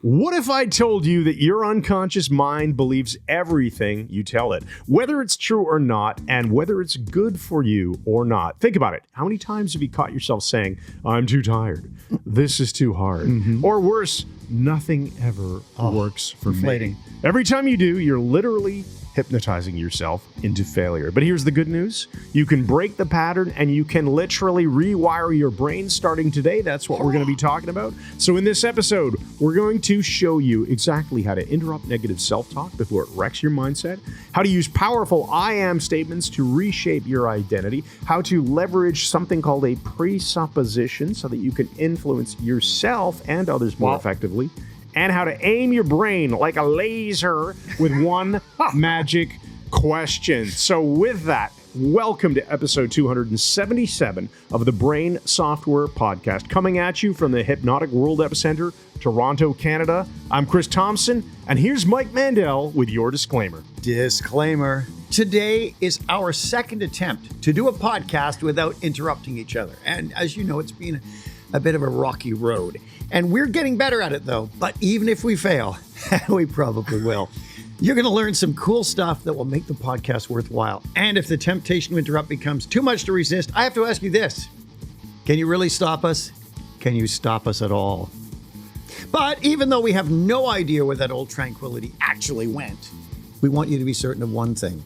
What if I told you that your unconscious mind believes everything you tell it, whether it's true or not, and whether it's good for you or not? Think about it. How many times have you caught yourself saying, I'm too tired, this is too hard, or worse, nothing ever works for me? Every time you do, you're literally hypnotizing yourself into failure. But here's the good news. You can break the pattern and you can literally rewire your brain starting today. That's what we're going to be talking about. So in this episode, we're going to show you exactly how to interrupt negative self-talk before it wrecks your mindset, how to use powerful I am statements to reshape your identity, how to leverage something called a presupposition so that you can influence yourself and others more effectively, and how to aim your brain like a laser with one magic question. So with that, welcome to episode 277 of the Brain Software Podcast, coming at you from the Hypnotic World Epicenter, Toronto, Canada. I'm Chris Thompson, and here's Mike Mandel with your disclaimer. Disclaimer. Today is our second attempt to do a podcast without interrupting each other. And as you know, it's been a bit of a rocky road. And we're getting better at it, though. But even if we fail, we probably will, you're going to learn some cool stuff that will make the podcast worthwhile. And if the temptation to interrupt becomes too much to resist, I have to ask you this. Can you really stop us? Can you stop us at all? But even though we have no idea where that old tranquility actually went, we want you to be certain of one thing.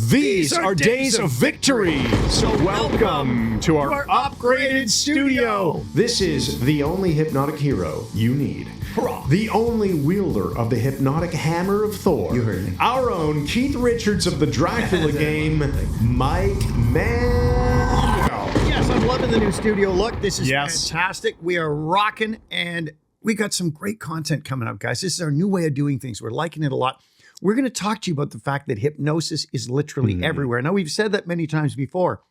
These are days of victory. So welcome to our upgraded studio. This is the only hypnotic hero you need. Hurrah. The only wielder of the hypnotic hammer of Thor. You heard me. Our own Keith Richards of the Dracula game, Mike Mandel. Yes, I'm loving the new studio look. This is fantastic. We are rocking, and we got some great content coming up, guys. This is our new way of doing things. We're liking it a lot. We're going to talk to you about the fact that hypnosis is literally everywhere. Now, we've said that many times before,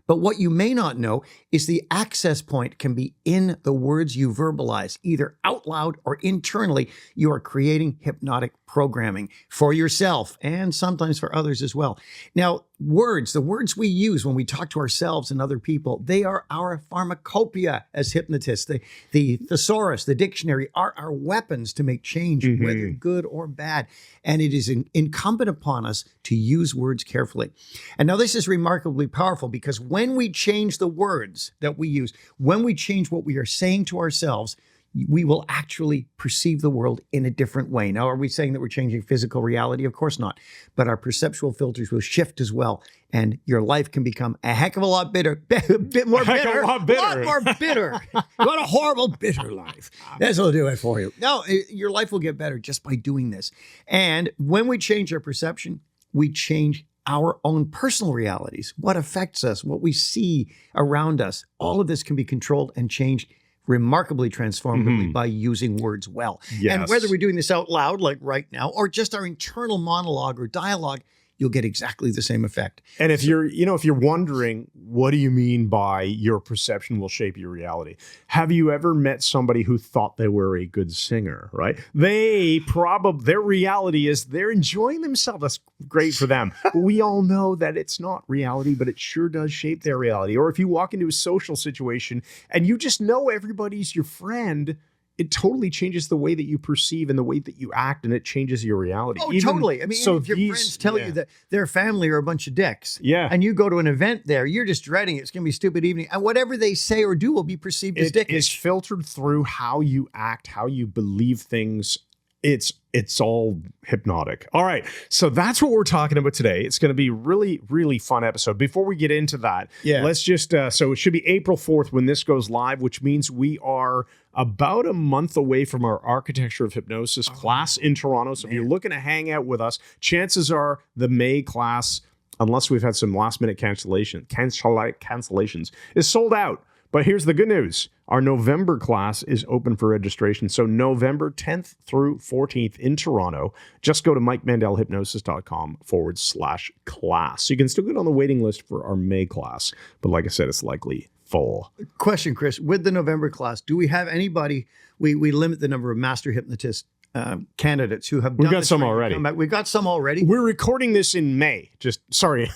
but what you may not know is the access point can be in the words you verbalize, either out loud or internally. You are creating hypnotic programming for yourself and sometimes for others as well. Now, the words we use when we talk to ourselves and other people, they are our pharmacopoeia as hypnotists. The thesaurus, the dictionary are our weapons to make change, whether good or bad. And it is incumbent upon us to use words carefully. And now this is remarkably powerful because when we change the words that we use, when we change what we are saying to ourselves, we will actually perceive the world in a different way. Now, are we saying that we're changing physical reality? Of course not. But our perceptual filters will shift as well. And your life can become a heck of a lot bitter, a bit more bitter, a lot more bitter. You want a horrible, bitter life. This will do it for you. No, your life will get better just by doing this. And when we change our perception, we change our own personal realities, what affects us, what we see around us. All of this can be controlled and changed remarkably transformatively by using words well. Yes. And whether we're doing this out loud, like right now, or just our internal monologue or dialogue, you'll get exactly the same effect. And if you're wondering, what do you mean by your perception will shape your reality? Have you ever met somebody who thought they were a good singer, right? Their reality is they're enjoying themselves. That's great for them. But we all know that it's not reality, but it sure does shape their reality. Or if you walk into a social situation and you just know everybody's your friend, it totally changes the way that you perceive and the way that you act, and it changes your reality. Oh, totally. I mean, if your friends tell you that their family are a bunch of dicks, and you go to an event there, you're just dreading it. It's going to be a stupid evening. And whatever they say or do will be perceived as dickish. It is filtered through how you act, how you believe things. It's all hypnotic. All right. So that's what we're talking about today. It's going to be really, really fun episode. Before we get into that, let's just, so it should be April 4th when this goes live, which means we are about a month away from our Architecture of Hypnosis class in Toronto. So if you're looking to hang out with us, chances are the May class, unless we've had some last minute cancellations, is sold out. But here's the good news. Our November class is open for registration. So November 10th through 14th in Toronto, just go to mikemandelhypnosis.com/class. So you can still get on the waiting list for our May class. But like I said, it's likely full. Question, Chris, with the November class, do we have anybody, we limit the number of master hypnotist candidates who have done We've got some already. We've got some already. We're recording this in May. Sorry.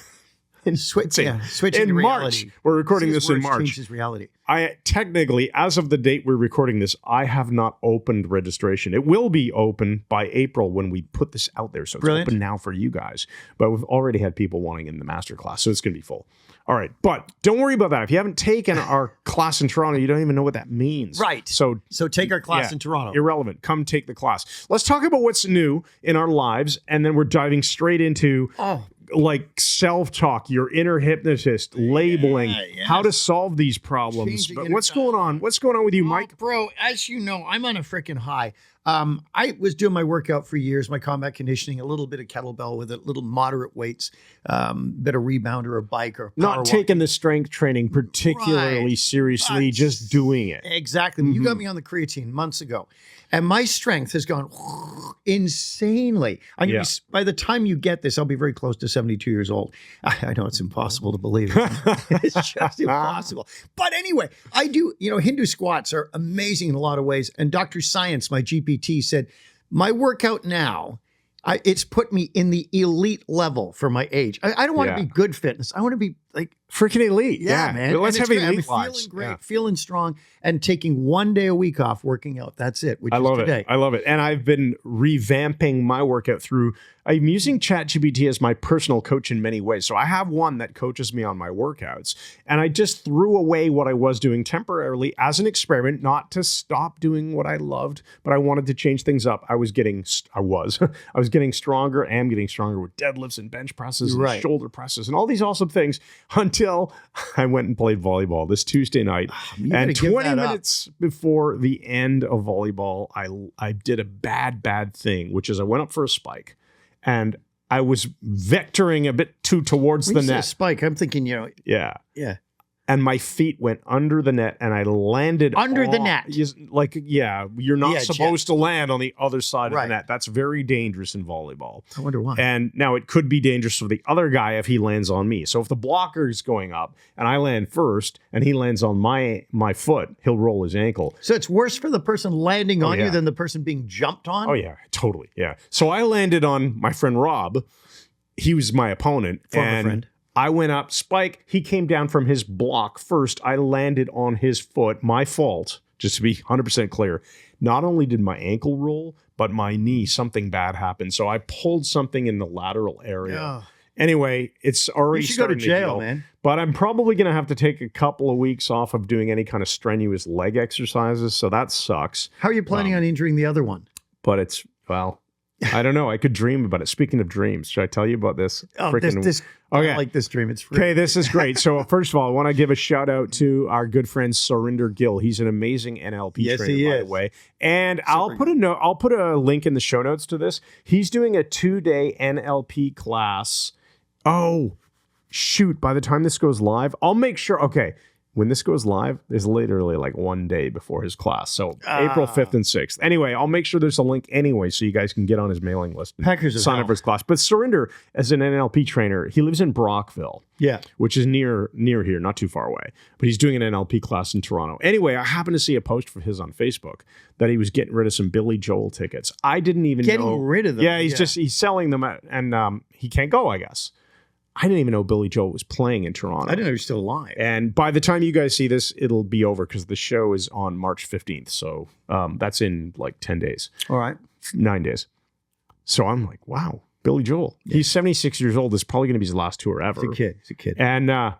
Switching in to March. reality. We're recording this in March. Changes reality. I technically, as of the date we're recording this, I have not opened registration. It will be open by April when we put this out there. So it's open now for you guys. But we've already had people wanting in the masterclass, so it's going to be full. All right. But don't worry about that. If you haven't taken our class in Toronto, you don't even know what that means. Right. So take our class in Toronto. Irrelevant. Come take the class. Let's talk about what's new in our lives, and then we're diving straight into like self-talk, your inner hypnotist, labeling, how to solve these problems. But what's going on? What's going on with you, Mike? Bro, as you know, I'm on a freaking high. I was doing my workout for years, my combat conditioning, a little bit of kettlebell with it, little moderate weights, bit of rebounder or bike or not taking the strength training particularly seriously, just doing it. Exactly. You got me on the creatine months ago, and my strength has gone insanely. By the time you get this, I'll be very close to 72 years old. I know it's impossible to believe. It's just impossible. But anyway, I do, Hindu squats are amazing in a lot of ways. And Dr. Science, my GPT, said, my workout now, it's put me in the elite level for my age. I don't want to be good fitness. I want to be like freaking elite. Yeah, man. Well, let's have elite I'm feeling great, feeling strong, and taking one day a week off working out. That's it. Which I love is today. it. I love it. And I've been revamping my workout through. I'm using ChatGPT as my personal coach in many ways. So I have one that coaches me on my workouts, and I just threw away what I was doing temporarily as an experiment, not to stop doing what I loved, but I wanted to change things up. I was getting stronger. Am getting stronger with deadlifts and bench presses and shoulder presses and all these awesome things until I went and played volleyball this Tuesday night. And 20 minutes before the end of volleyball, I did a bad thing, which is I went up for a spike. And I was vectoring a bit towards the net. Spike, I'm thinking, Yeah. Yeah. And my feet went under the net, and I landed under the net. You're not supposed to land on the other side of the net. That's very dangerous in volleyball. I wonder why. And now it could be dangerous for the other guy if he lands on me. So if the blocker is going up and I land first and he lands on my foot, he'll roll his ankle. So it's worse for the person landing on you than the person being jumped on? Oh, yeah, totally. Yeah. So I landed on my friend Rob. He was my opponent. Former friend. I went up, spike. He came down from his block first. I landed on his foot. My fault, just to be 100% clear. Not only did my ankle roll, but my knee, something bad happened. So I pulled something in the lateral area. Yeah. Anyway, it's already starting to jail, man. But I'm probably going to have to take a couple of weeks off of doing any kind of strenuous leg exercises. So that sucks. How are you planning on injuring the other one? But it's, I don't know. I could dream about it. Speaking of dreams, should I tell you about this? I like this dream. It's free. Okay, this is great. So first of all, I want to give a shout out to our good friend Surinder Gill. He's an amazing NLP trainer, by the way. And I'll put a link in the show notes to this. He's doing a 2-day NLP class. Oh, shoot. By the time this goes live, I'll make sure. Okay. When this goes live, there's literally like 1 day before his class. So April 5th and 6th. Anyway, I'll make sure there's a link anyway so you guys can get on his mailing list and sign up for his class. But Surinder, as an NLP trainer, he lives in Brockville, which is near here, not too far away. But he's doing an NLP class in Toronto. Anyway, I happened to see a post of his on Facebook that he was getting rid of some Billy Joel tickets. I didn't even know. Getting rid of them? Yeah, he's selling them, and he can't go, I guess. I didn't even know Billy Joel was playing in Toronto. I didn't know he was still alive. And by the time you guys see this, it'll be over because the show is on March 15th. So that's in like 10 days. All right. 9 days. So I'm like, wow, Billy Joel. Yeah. He's 76 years old. This is probably going to be his last tour ever. He's a kid. And I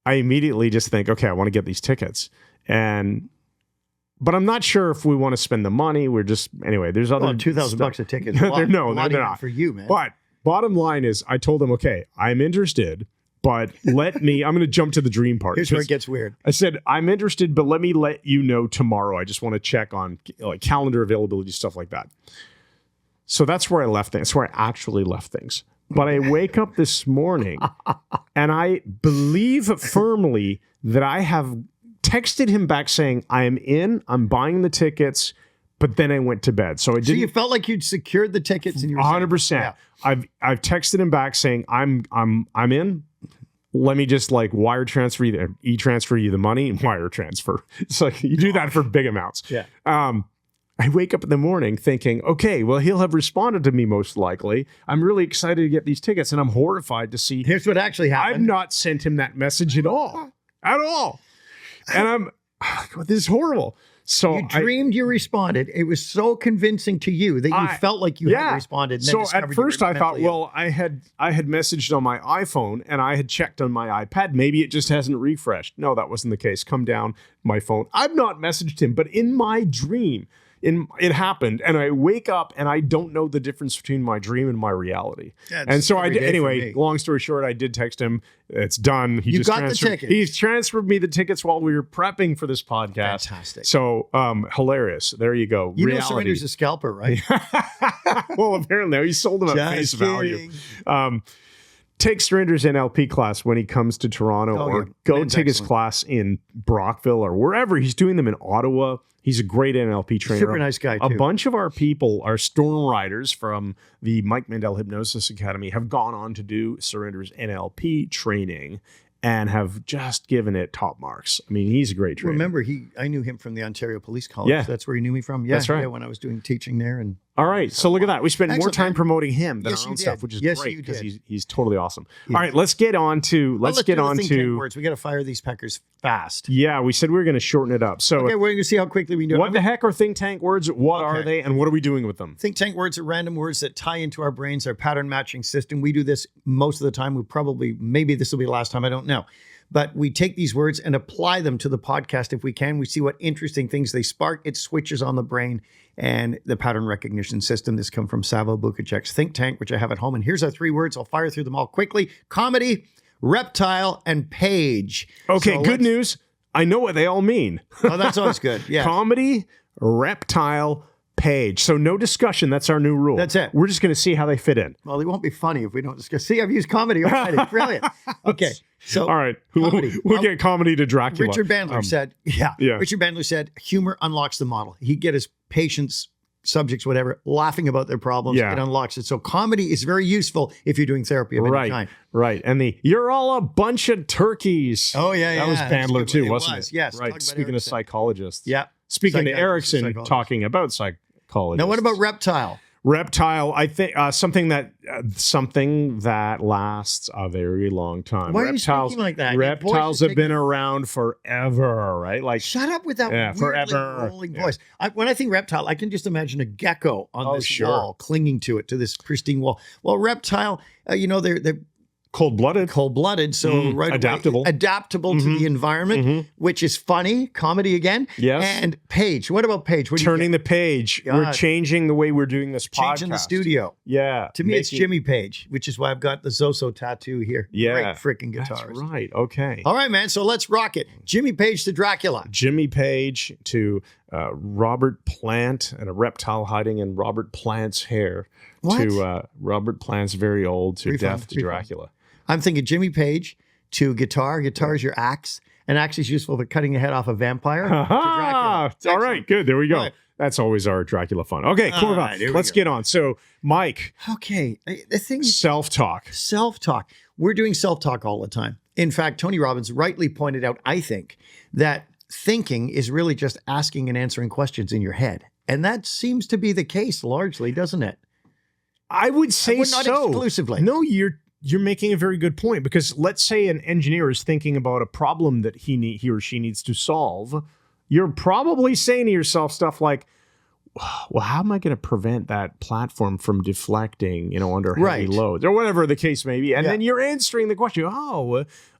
immediately just think, okay, I want to get these tickets. But I'm not sure if we want to spend the money. There's other $2,000 a ticket. They're not for you, man. But bottom line is, I told him, okay, I'm interested, but I'm going to jump to the dream part. Here's where it gets weird. I said, I'm interested, but let me let you know tomorrow. I just want to check on like calendar availability, stuff like that. So that's where I left things. That's where I actually left things. But I wake up this morning and I believe firmly that I have texted him back saying, I am in, I'm buying the tickets. But then I went to bed. So you felt like you'd secured the tickets and you were 100%. Yeah. I've texted him back saying I'm in. Let me just like wire transfer you, e-transfer you the money and wire transfer. It's like you do that for big amounts. Yeah. I wake up in the morning thinking, okay, well, he'll have responded to me most likely. I'm really excited to get these tickets, and I'm horrified to see. Here's what actually happened. I've not sent him that message at all. And I'm, this is horrible. So you dreamed you responded. It was so convincing to you that you felt like you had responded. And so at first I thought, well, I had messaged on my iPhone and I had checked on my iPad. Maybe it just hasn't refreshed. No, that wasn't the case. Come down my phone. I've not messaged him, but in my dream, it happened, and I wake up and I don't know the difference between my dream and my reality. Yeah, and so I did. Anyway, long story short, I did text him. It's done. You got the ticket. He's transferred me the tickets while we were prepping for this podcast. Fantastic. So hilarious. There you go. You know Surrender's a scalper, right? Well, apparently he sold them at face value. Take Surrender's NLP class when he comes to Toronto, or go take his class in Brockville or wherever. He's doing them in Ottawa. He's a great NLP trainer. Super nice guy, too. A bunch of our people, our storm riders from the Mike Mandel Hypnosis Academy, have gone on to do Surrender's NLP training and have just given it top marks. I mean, he's a great trainer. Remember, I knew him from the Ontario Police College. Yeah. That's where he knew me from. Yeah, that's right. Yeah, when I was doing teaching there. And all right, so look at that. We spent more time promoting him than our own stuff, which is great because he's totally awesome. All right, let's get on to think tank words. We got to fire these peckers fast. Yeah, we said we were going to shorten it up. So okay, we're going to see how quickly we can do it. What the heck are think tank words? What are they, and what are we doing with them? Think tank words are random words that tie into our brains, our pattern matching system. We do this most of the time. Maybe this will be the last time. I don't know. But we take these words and apply them to the podcast if we can. We see what interesting things they spark. It switches on the brain and the pattern recognition system. This comes from Savo Bukacek's Think Tank, which I have at home. And here's our 3 words. I'll fire through them all quickly. Comedy, reptile, and page. Okay, so good news. I know what they all mean. Oh, that's always good. Yeah. Comedy, reptile, page. So no discussion. That's our new rule. That's it. We're just going to see how they fit in. Well, they won't be funny if we don't discuss. See, I've used comedy already. Brilliant. Okay. So, all right. We'll get comedy to Dracula. Richard Bandler said, Richard Bandler said, humor unlocks the model. He'd get his patients, subjects, whatever, laughing about their problems. It unlocks it. So comedy is very useful if you're doing therapy of any kind. Right. And you're all a bunch of turkeys. Oh, yeah. That was Bandler too, wasn't it? Yes. Right. Speaking of psychologists. Yeah. Speaking to Erickson, talking about psychologists. Now, what about reptile? Reptile, I think something that lasts a very long time. Why are you speaking like that? Reptiles have been around forever, right? Like, shut up with that weirdly rolling voice. When I think reptile, I can just imagine a gecko on this wall, clinging to it, to this pristine wall. Well, reptile, they're cold-blooded, so adaptable to the environment, which is funny, comedy again. Yes. And page. What about page? Turning the page. God. We're changing the way we're doing this podcast. Changing the studio. Yeah. To me, it's Jimmy Page, which is why I've got the Zoso tattoo here. Yeah. Great freaking guitars. That's right. Okay. All right, man. So let's rock it. Jimmy Page to Dracula. Jimmy Page to Robert Plant and a reptile hiding in Robert Plant's hair. What? To Robert Plant's very old to death to Dracula. I'm thinking Jimmy Page to guitar. Guitar is your axe. An axe is useful for cutting the head off a vampire. All right, good. There we go. Right. That's always our Dracula fun. Okay, cool. Right, let's get on. So, Mike. Okay. The thing is self-talk. Self-talk. We're doing self-talk all the time. In fact, Tony Robbins rightly pointed out, I think, that thinking is really just asking and answering questions in your head. And that seems to be the case largely, doesn't it? I would say not exclusively. No, you're making a very good point, because let's say an engineer is thinking about a problem that he or she needs to solve. You're probably saying to yourself stuff like, well, how am I going to prevent that platform from deflecting, under heavy loads or whatever the case may be? And then you're answering the question,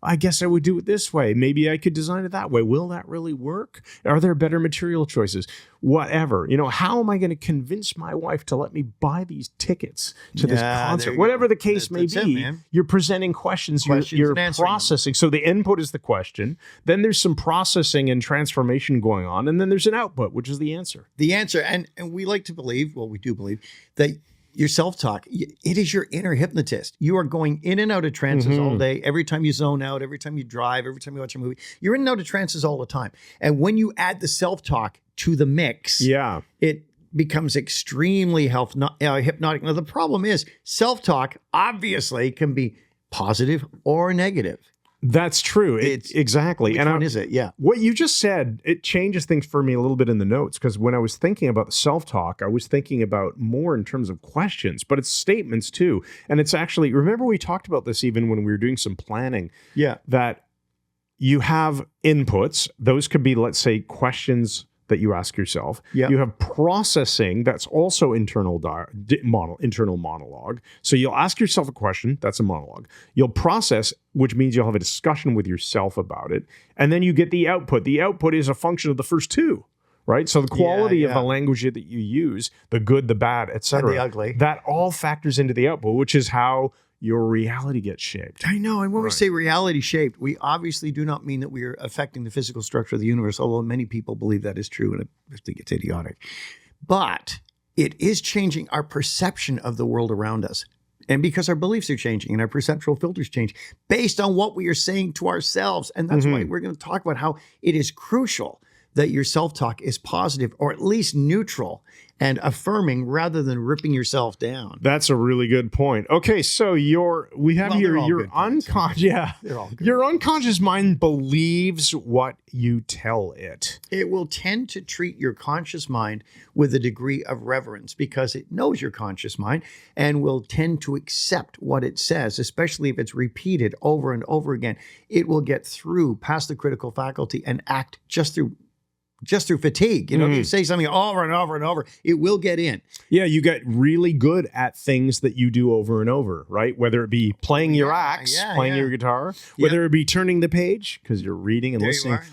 I guess I would do it this way. Maybe I could design it that way. Will that really work? Are there better material choices? Whatever. How am I going to convince my wife to let me buy these tickets to this concert? Whatever the case may be, you're presenting questions you're processing. So the input is the question. Then there's some processing and transformation going on. And then there's an output, which is the answer. The answer. And we like to believe, we do believe, that your self-talk, it is your inner hypnotist. You are going in and out of trances all day. Every time you zone out, every time you drive, every time you watch a movie, you're in and out of trances all the time. And when you add the self-talk to the mix, it becomes extremely hypnotic. Now, the problem is self-talk obviously can be positive or negative. That's true. Exactly. Which one is it? Yeah. What you just said, it changes things for me a little bit in the notes, because when I was thinking about the self-talk, I was thinking about more in terms of questions, but it's statements too. And it's actually, remember we talked about this even when we were doing some planning, that you have inputs. Those could be, let's say, questions that you ask yourself. You have processing. That's also internal monologue. So you'll ask yourself a question. That's a monologue. You'll process, which means you'll have a discussion with yourself about it. And then you get the output. The output is a function of the first two, right? So the quality of the language that you use, the good, the bad, etc., and the ugly, that all factors into the output, which is how your reality gets shaped. I know. And when we say reality shaped, we obviously do not mean that we are affecting the physical structure of the universe, although many people believe that is true, and I think it's idiotic. But it is changing our perception of the world around us. And because our beliefs are changing and our perceptual filters change based on what we are saying to ourselves. And that's why we're going to talk about how it is crucial that your self-talk is positive, or at least neutral and affirming, rather than ripping yourself down. That's a really good point. Okay, so your unconscious, your unconscious mind believes what you tell it. It will tend to treat your conscious mind with a degree of reverence because it knows your conscious mind, and will tend to accept what it says, especially if it's repeated over and over again. It will get through past the critical faculty and act just through fatigue. You know, you say something over and over and over, it will get in. Yeah, you get really good at things that you do over and over, right? Whether it be playing your axe, playing your guitar, whether it be turning the page because you're reading and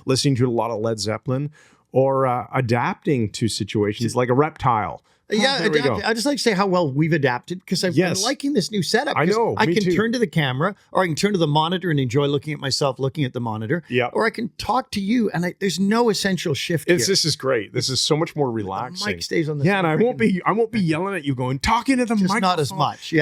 listening to a lot of Led Zeppelin, or adapting to situations like a reptile. I just like to say how well we've adapted, because I've been liking this new setup. I know. I can turn to the camera, or I can turn to the monitor and enjoy looking at myself looking at the monitor. Or I can talk to you, and there's no essential shift here. This is great. This is so much more relaxing. The mic stays on the and I won't be yelling at you going, talking to the microphone. Not as much.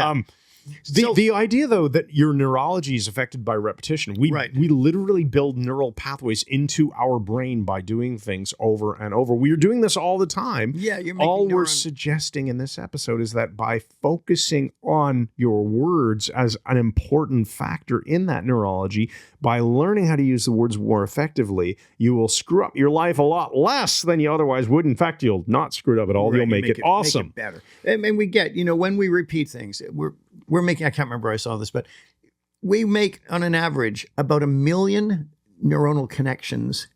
The idea, though, that your neurology is affected by repetition, we literally build neural pathways into our brain by doing things over and over. We are doing this all the time. All we're suggesting in this episode is that by focusing on your words as an important factor in that neurology, by learning how to use the words more effectively, you will screw up your life a lot less than you otherwise would. In fact, you'll not screw it up at all. You'll make it awesome. Make it better. And we get, when we repeat things, we're making, I can't remember where I saw this, but we make on an average about 1 million neuronal connections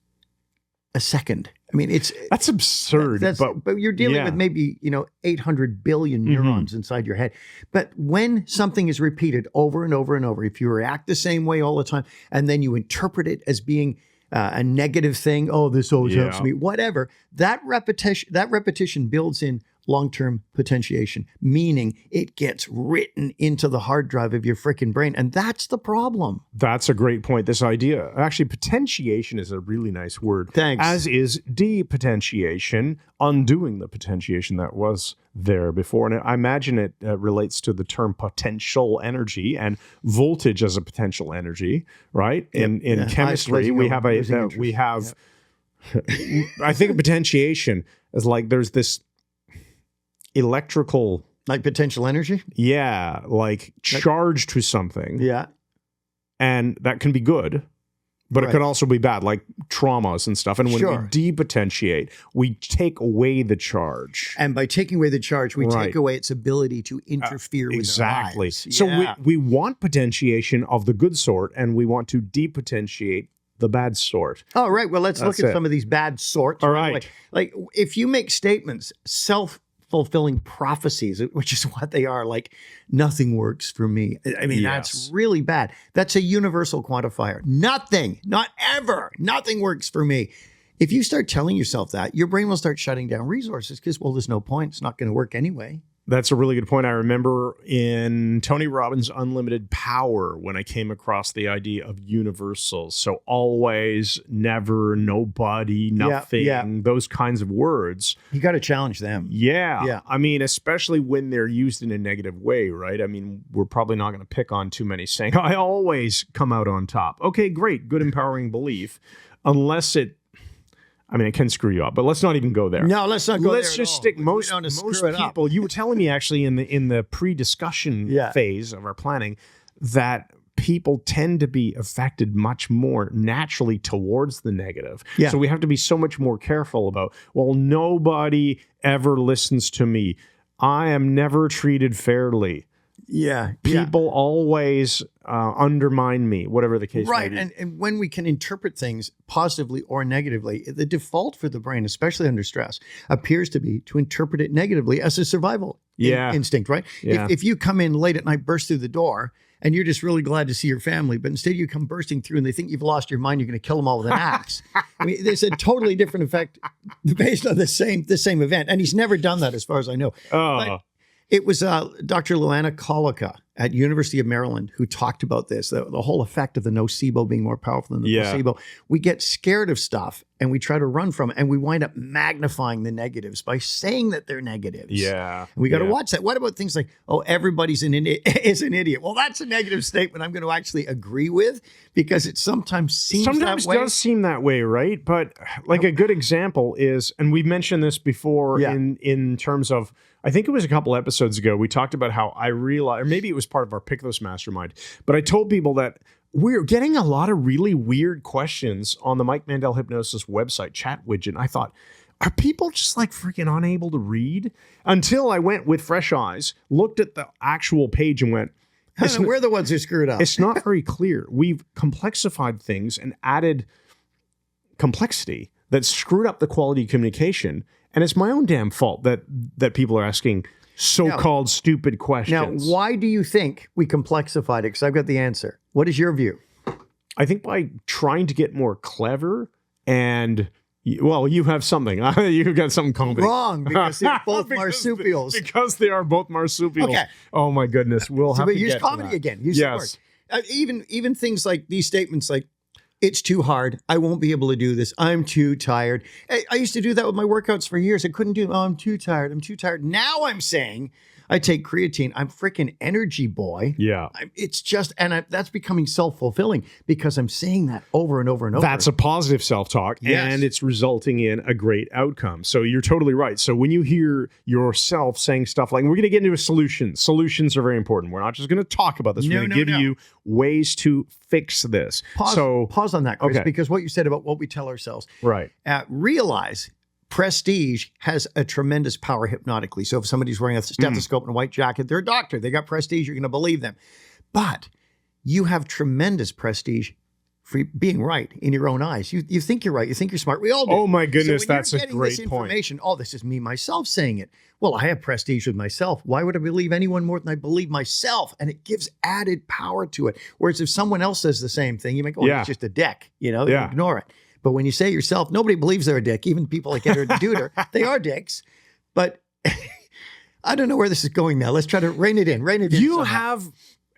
a second. I mean, that's absurd. But you're dealing with maybe, 800 billion neurons inside your head. But when something is repeated over and over and over, if you react the same way all the time, and then you interpret it as being a negative thing, this always happens to me, whatever, that repetition builds in long-term potentiation, meaning it gets written into the hard drive of your freaking brain. And that's the problem. That's a great point. This idea, actually, potentiation is a really nice word. Thanks. As is depotentiation, undoing the potentiation that was there before. And I imagine it relates to the term potential energy and voltage as a potential energy, right? In chemistry, we have I think of potentiation as like there's this electrical, like potential energy, like charge to something, and that can be good, but it can also be bad, like traumas and stuff. And when we depotentiate, we take away the charge, and by taking away the charge, we take away its ability to interfere with our lives. So we want potentiation of the good sort, and we want to depotentiate the bad sort. All right, well, let's look at some of these bad sorts. All right, like if you make statements, self-fulfilling prophecies, which is what they are, like nothing works for me. I mean, that's really bad. That's a universal quantifier. Nothing, not ever, nothing works for me. If you start telling yourself that, your brain will start shutting down resources because, there's no point. It's not going to work anyway. That's a really good point. I remember in Tony Robbins' Unlimited Power when I came across the idea of universals. So always, never, nobody, nothing, those kinds of words. You got to challenge them. Yeah. I mean, especially when they're used in a negative way, right? I mean, we're probably not going to pick on too many saying, I always come out on top. Okay, great. Good empowering belief. Unless it can screw you up, but let's not even go there. No, let's not go there. Let's just stick most people. You were telling me actually in the pre-discussion phase of our planning that people tend to be affected much more naturally towards the negative. Yeah. So we have to be so much more careful about, well, nobody ever listens to me. I am never treated fairly. Yeah. People always undermine me, whatever the case may be. Right. And when we can interpret things positively or negatively, the default for the brain, especially under stress, appears to be to interpret it negatively as a survival instinct, right? Yeah. If you come in late at night, burst through the door, and you're just really glad to see your family, but instead you come bursting through and they think you've lost your mind, you're going to kill them all with an axe. I mean, there's a totally different effect based on the same event. And he's never done that as far as I know. But it was Dr. Luana Kolika at University of Maryland who talked about this, the whole effect of the nocebo being more powerful than the placebo. We get scared of stuff and we try to run from it, and we wind up magnifying the negatives by saying that they're negatives. Yeah. And we got to watch that. What about things like, oh, everybody's an idiot? Well, that's a negative statement I'm going to actually agree with, because it sometimes seems that way. Does seem that way, right? But like a good example is, and we've mentioned this before in terms of, I think it was a couple episodes ago, we talked about how I realized, or maybe it was part of our Pick Those Mastermind, but I told people that we're getting a lot of really weird questions on the Mike Mandel Hypnosis website chat widget. I thought, are people just like freaking unable to read? Until I went with fresh eyes, looked at the actual page and went, we're the ones who screwed up. It's not very clear. We've complexified things and added complexity that screwed up the quality of communication. And it's my own damn fault that people are asking so-called stupid questions. Now, why do you think we complexified it? Because I've got the answer. What is your view? I think by trying to get more clever and, well, you have something. You've got something comedy. Wrong, because they're both marsupials. Because they are both marsupials. Okay. Oh, my goodness. We'll have to use get comedy to that. again. Use the word. Even things like these statements like, it's too hard. I won't be able to do this. I'm too tired. I used to do that with my workouts for years. I couldn't do it. Oh, I'm too tired. I'm too tired. Now I'm saying I take creatine. I'm freaking energy boy. Yeah. It's just, and that's becoming self-fulfilling because I'm saying that over and over and over. That's a positive self-talk, and it's resulting in a great outcome. So you're totally right. So when you hear yourself saying stuff like, we're going to get into a solution. Solutions are very important. We're not just going to talk about this. We're going to give you ways to fix this. Pause on that, Chris, because what you said about what we tell ourselves. Right. Realize prestige has a tremendous power hypnotically. So if somebody's wearing a stethoscope and a white jacket, they're a doctor. They got prestige. You're going to believe them. But you have tremendous prestige for being right in your own eyes. You think you're right. You think you're smart. We all do. Oh, my goodness. So that's a great point. Oh, this is me, myself saying it. Well, I have prestige with myself. Why would I believe anyone more than I believe myself? And it gives added power to it. Whereas if someone else says the same thing, you might go, it's just a dick. You ignore it. But when you say it yourself, nobody believes they're a dick. Even people like Edward Duder, they are dicks. But I don't know where this is going now. Let's try to rein it in. You have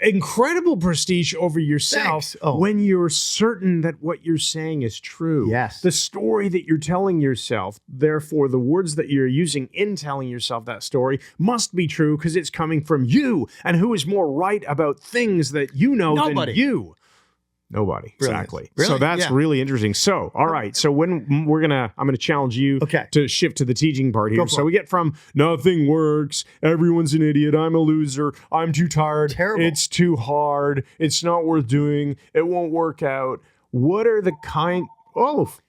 incredible prestige over yourself when you're certain that what you're saying is true. Yes. The story that you're telling yourself, therefore the words that you're using in telling yourself that story must be true because it's coming from you. And who is more right about things that you know than you? Nobody. Brilliant. Exactly. Really? So that's really interesting. So, all right. So when I'm going to challenge you to shift to the teaching part here. So we get from nothing works. Everyone's an idiot. I'm a loser. I'm too tired. Terrible. It's too hard. It's not worth doing. It won't work out. What are the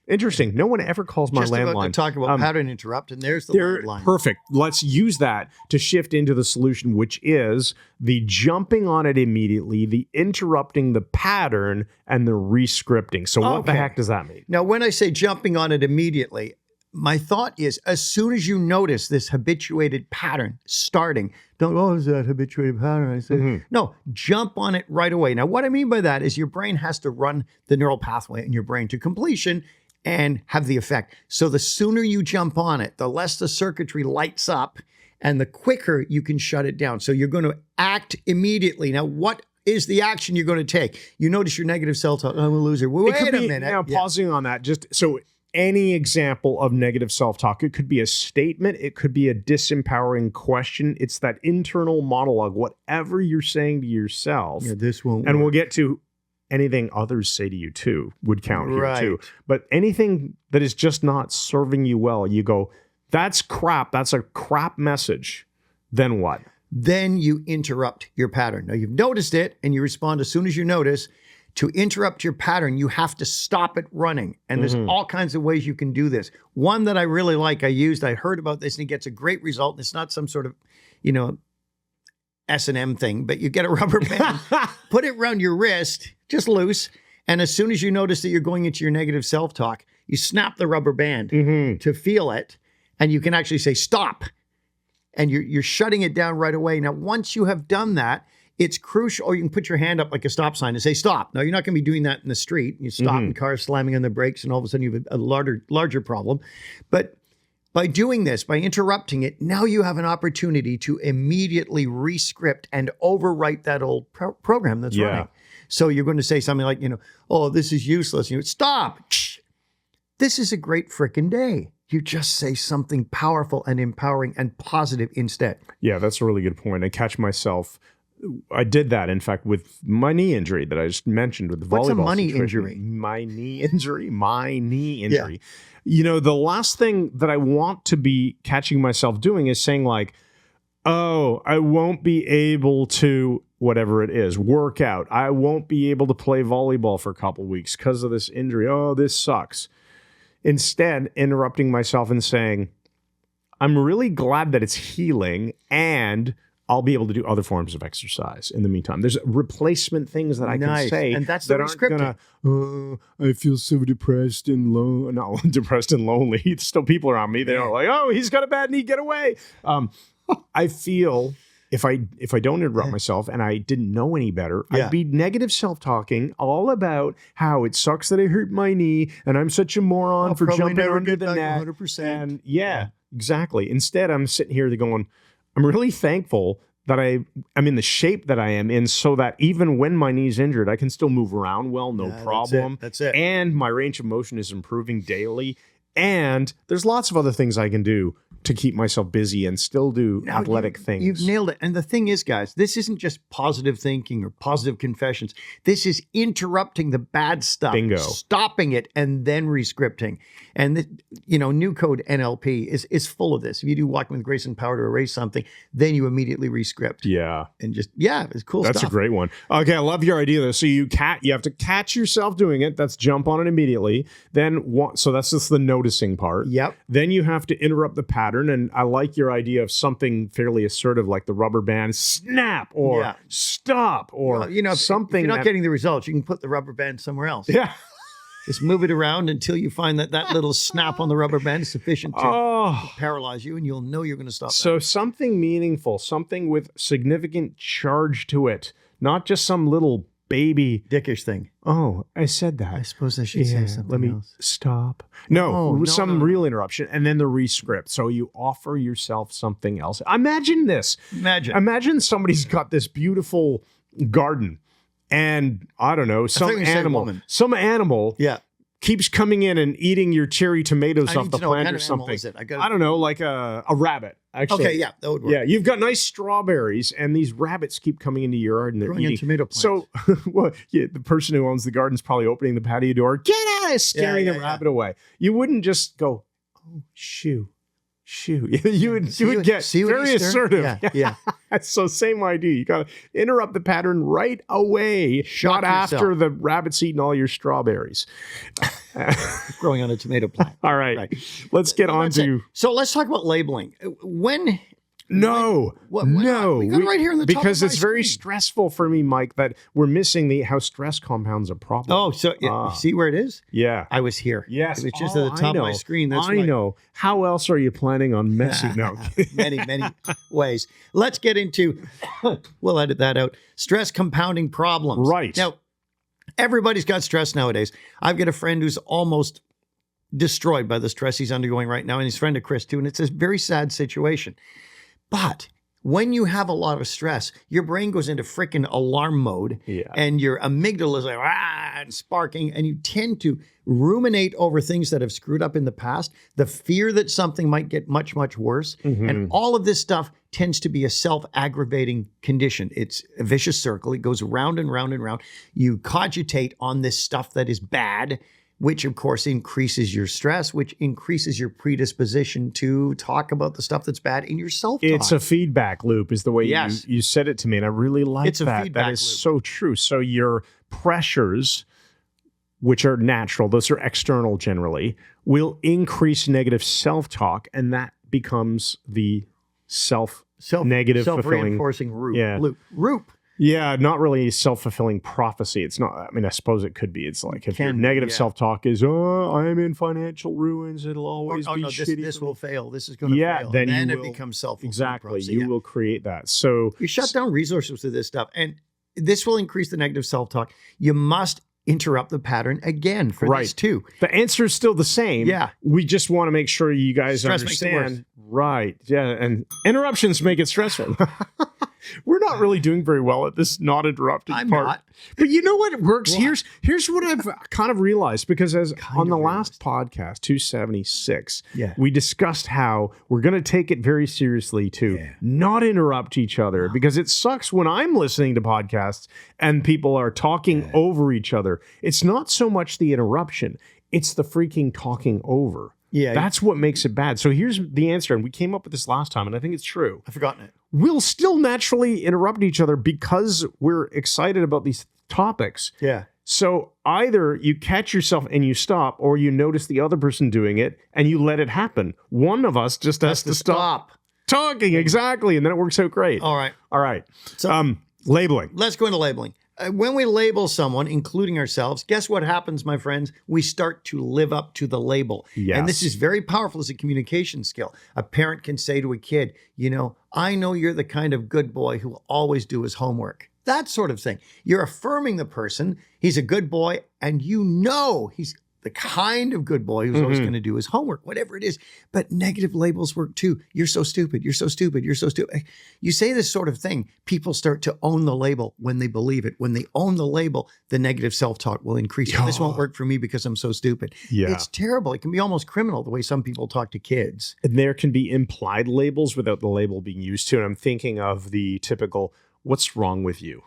interesting. No one ever calls my landline. Just about to talk about pattern interrupt, and there's the landline. Perfect. Let's use that to shift into the solution, which is the jumping on it immediately, the interrupting the pattern, and the re-scripting. So what the heck does that mean? Now, when I say jumping on it immediately, my thought is as soon as you notice this habituated pattern starting, don't, is that habituated pattern? I say, no, jump on it right away. Now, what I mean by that is your brain has to run the neural pathway in your brain to completion and have the effect. So the sooner you jump on it, the less the circuitry lights up and the quicker you can shut it down. So you're going to act immediately. Now, what is the action you're going to take? You notice your negative self-talk. I'm a loser. Wait a minute. Now, pausing on that, just so any example of negative self-talk, it could be a statement, it could be a disempowering question. It's that internal monologue, whatever you're saying to yourself. Yeah, this won't And work. we'll get to anything others say to you too would count here too. But anything that is just not serving you well, you go, that's crap. That's a crap message. Then what? then you interrupt your pattern. Now, you've noticed it, and you respond as soon as you notice. To interrupt your pattern, you have to stop it running. And there's all kinds of ways you can do this. One that I really like, I heard about this, and it gets a great result. And it's not some sort of, S&M thing, but you get a rubber band, put it around your wrist, just loose. And as soon as you notice that you're going into your negative self-talk, you snap the rubber band to feel it. And you can actually say, stop. And you're shutting it down right away. Now, once you have done that, it's crucial, or you can put your hand up like a stop sign and say, stop. Now, you're not going to be doing that in the street. You stop and cars slamming on the brakes, and all of a sudden you have a larger problem. But by doing this, by interrupting it, now you have an opportunity to immediately rescript and overwrite that old program that's running. So you're going to say something like, oh, this is useless. Stop. This is a great frickin' day. You just say something powerful and empowering and positive instead. Yeah, that's a really good point. I catch myself. I did that, in fact, with my knee injury that I just mentioned with the volleyball. What's a money situation. injury? My knee injury. Yeah. The last thing that I want to be catching myself doing is saying like, oh, I won't be able to, whatever it is, work out. I won't be able to play volleyball for a couple weeks because of this injury. Oh, this sucks. Instead, interrupting myself and saying, I'm really glad that it's healing, and I'll be able to do other forms of exercise in the meantime. There's replacement things that I can say, and that's that the aren't scripting. gonna, I feel so depressed and low. Not depressed and lonely. There's still people around me. They're like, oh, he's got a bad knee, get away. I feel if I don't interrupt myself and I didn't know any better, I'd be negative self-talking all about how it sucks that I hurt my knee and I'm such a moron for jumping under the net. 100%. And exactly. Instead, I'm sitting here going, I'm really thankful that I'm in the shape that I am in, so that even when my knee's injured, I can still move around well, no problem. That's it. And my range of motion is improving daily. And there's lots of other things I can do to keep myself busy and still do athletic things. You've nailed it. And the thing is, guys, this isn't just positive thinking or positive confessions. This is interrupting the bad stuff, Bingo. Stopping it, and then rescripting. And new code NLP is full of this. If you do Walking with Grace and Power to erase something, then you immediately rescript. Yeah. And it's cool stuff. That's a great one. Okay, I love your idea though. So you have to catch yourself doing it. That's jump on it immediately. So that's just the noticing part. Yep. Then you have to interrupt the pattern. And I like your idea of something fairly assertive, like the rubber band, snap or stop or something. If you're not getting the results, you can put the rubber band somewhere else. Yeah. Just move it around until you find that little snap on the rubber band is sufficient to paralyze you, and you'll know you're going to stop. So something meaningful, something with significant charge to it, not just some little baby dickish thing. Oh, I said that. I suppose I should say something. Let me stop. No, real interruption, and then the rescript. So you offer yourself something else. Imagine this. Imagine somebody's got this beautiful garden, and I don't know, some animal keeps coming in and eating your cherry tomatoes off the plant or something. I don't know, like a rabbit. Actually. Okay, that would work. Yeah, you've got nice strawberries, and these rabbits keep coming into your yard and they're eating tomato plants. So, the person who owns the garden's probably opening the patio door. Get out! Scaring the rabbit away. You wouldn't just go, oh, shoo. You would get very assertive. Yeah. So same idea. You got to interrupt the pattern right away. Not after the rabbit's eating all your strawberries. Growing on a tomato plant. All right. Let's get on to. So let's talk about labeling. No. We got it right here in the top because of my it's very screen. Stressful for me, Mike, that we're missing how stress compounds a problem. Oh, so see where it is? Yeah. I was here. Yes. It was just at the top of my screen. That's I know. How else are you planning on messing? No. many ways. Let's get into, we'll edit that out, stress compounding problems. Right. Now, everybody's got stress nowadays. I've got a friend who's almost destroyed by the stress he's undergoing right now, and his friend of Chris too, and it's a very sad situation. But when you have a lot of stress, your brain goes into freaking alarm mode, and your amygdala is like and sparking, and you tend to ruminate over things that have screwed up in the past, the fear that something might get much, much worse. And all of this stuff tends to be a self-aggravating condition. It's a vicious circle. It goes round and round and round. You cogitate on this stuff that is bad, which of course increases your stress, which increases your predisposition to talk about the stuff that's bad in your self-talk. It's a feedback loop is the way you said it to me. And I really like it's that. A feedback that is loop. So true. So your pressures, which are natural, those are external generally, will increase negative self-talk. And that becomes the negative self-reinforcing loop. Yeah, not really a self-fulfilling prophecy. It's not, I mean, I suppose it could be. It's like if your negative self-talk is, I am in financial ruins, it'll always be shitty. This will fail. This is going to fail. Then it becomes self-fulfilling prophecy. You will create that. So you shut down resources to this stuff. And this will increase the negative self-talk. You must interrupt the pattern again for this too. The answer is still the same. Yeah. We just want to make sure you guys understand. Right. Yeah. And interruptions make it stressful. We're not really doing very well at this not interrupting part. Not. But you know what works? What? Here's what I've kind of realized, because on the last podcast, 276, we discussed how we're going to take it very seriously to not interrupt each other, because it sucks when I'm listening to podcasts and people are talking over each other. It's not so much the interruption, it's the freaking talking over. Yeah. That's what makes it bad. So here's the answer. And we came up with this last time, and I think it's true. I've forgotten it. We'll still naturally interrupt each other because we're excited about these topics. Yeah. So either you catch yourself and you stop, or you notice the other person doing it and you let it happen. One of us just has to stop talking. Exactly. And then it works out great. All right. So labeling. Let's go into labeling. When we label someone, including ourselves, guess what happens, my friends? We start to live up to the label. Yes. And this is very powerful as a communication skill. A parent can say to a kid, I know you're the kind of good boy who will always do his homework. That sort of thing. You're affirming the person. He's a good boy, and he's the kind of good boy who's always going to do his homework, whatever it is. But negative labels work too. You're so stupid. You're so stupid. You're so stupid. You say this sort of thing, people start to own the label when they believe it. When they own the label, the negative self-talk will increase. This won't work for me because I'm so stupid. Yeah. It's terrible. It can be almost criminal the way some people talk to kids. And there can be implied labels without the label being used to. And I'm thinking of the typical, what's wrong with you?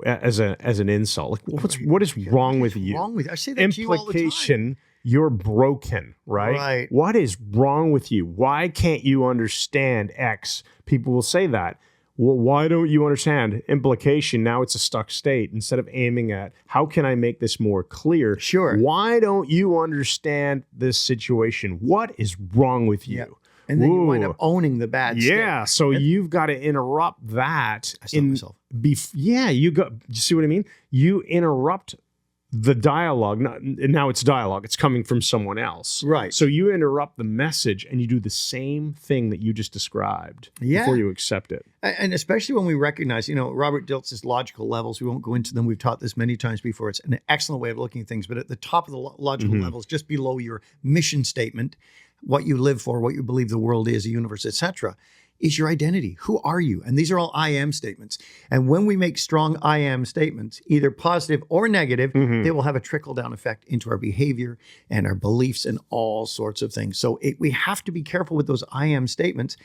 As an insult, like what is wrong with you? Wrong with you? I say that to you all the Implication, you're broken, right? Right. What is wrong with you? Why can't you understand X? People will say that. Well, why don't you understand? Implication, now it's a stuck state. Instead of aiming at, how can I make this more clear? Sure. Why don't you understand this situation? What is wrong with you? Yeah. And then you wind up owning the bad state. Yeah, so you've got to interrupt that. I stop myself. You see what I mean? You interrupt the dialogue. Now it's dialogue. It's coming from someone else. Right. So you interrupt the message and you do the same thing that you just described before you accept it. And especially when we recognize, Robert Dilts' logical levels, we won't go into them. We've taught this many times before. It's an excellent way of looking at things. But at the top of the logical levels, just below your mission statement, what you live for, what you believe the world is, the universe, etc., is your identity. Who are you? And these are all I am statements. And when we make strong I am statements, either positive or negative, they will have a trickle-down effect into our behavior and our beliefs and all sorts of things. So we have to be careful with those I am statements